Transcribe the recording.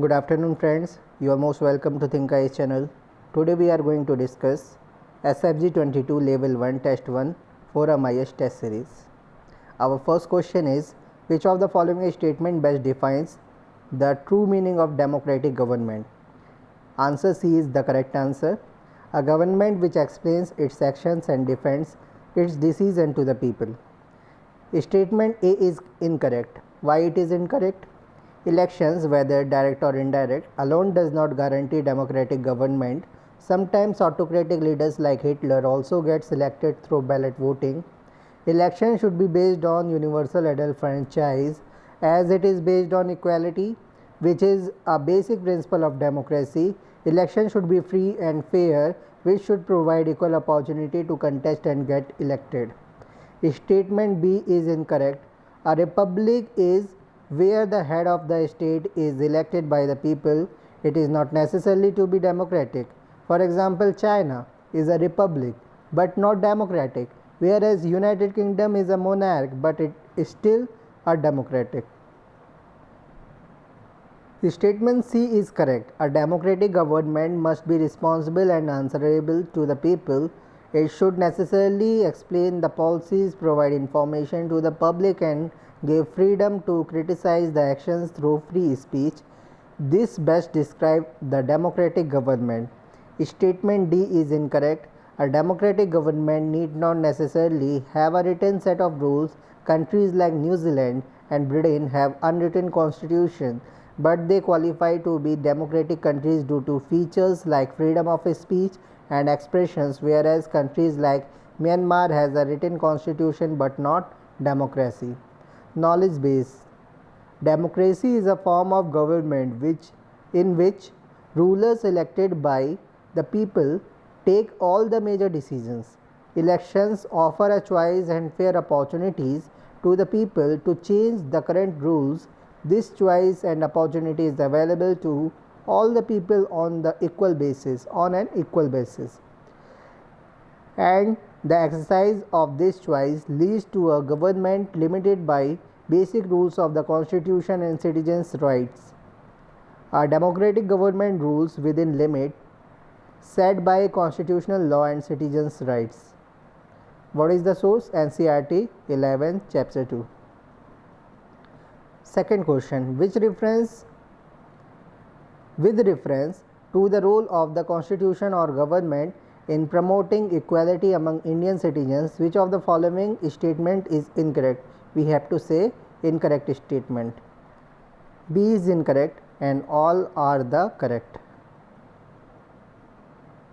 Good afternoon friends, you are most welcome to ThinkIce channel. Today we are going to discuss SFG 22 Level 1 Test 1 Forum IS test series. Our first question is, which of the following statement best defines the true meaning of democratic government? Answer C is the correct answer. A government which explains its actions and defends its decision to the people. Statement A is incorrect. Why it is incorrect? Elections, whether direct or indirect, alone does not guarantee democratic government. Sometimes autocratic leaders like Hitler also get selected through ballot voting. Election should be based on universal adult franchise as it is based on equality, which is a basic principle of democracy. Election should be free and fair, which should provide equal opportunity to contest and get elected. Statement B is incorrect. A republic is where the head of the state is elected by the people. It is not necessarily to be democratic. For example, China is a republic but not democratic, whereas United Kingdom is a monarch but it is still a democratic. Statement C is correct. A democratic government must be responsible and answerable to the people. It should necessarily explain the policies, provide information to the public, and give freedom to criticize the actions through free speech. This best describes the democratic government. Statement D is incorrect. A democratic government need not necessarily have a written set of rules. Countries like New Zealand and Britain have unwritten constitutions, but they qualify to be democratic countries due to features like freedom of speech and expressions, whereas countries like Myanmar has a written constitution but not democracy. Knowledge base. Democracy is a form of government in which rulers elected by the people take all the major decisions. Elections offer a choice and fair opportunities to the people to change the current rules. This choice and opportunity is available to all the people on an equal basis. And the exercise of this choice leads to a government limited by basic rules of the Constitution and citizens' rights. A democratic government rules within limits set by constitutional law and citizens' rights. What is the source? NCERT 11 chapter 2. Second question, with reference to the role of the constitution or government in promoting equality among Indian citizens, which of the following statement is incorrect? We have to say incorrect statement. B is incorrect and all are the correct.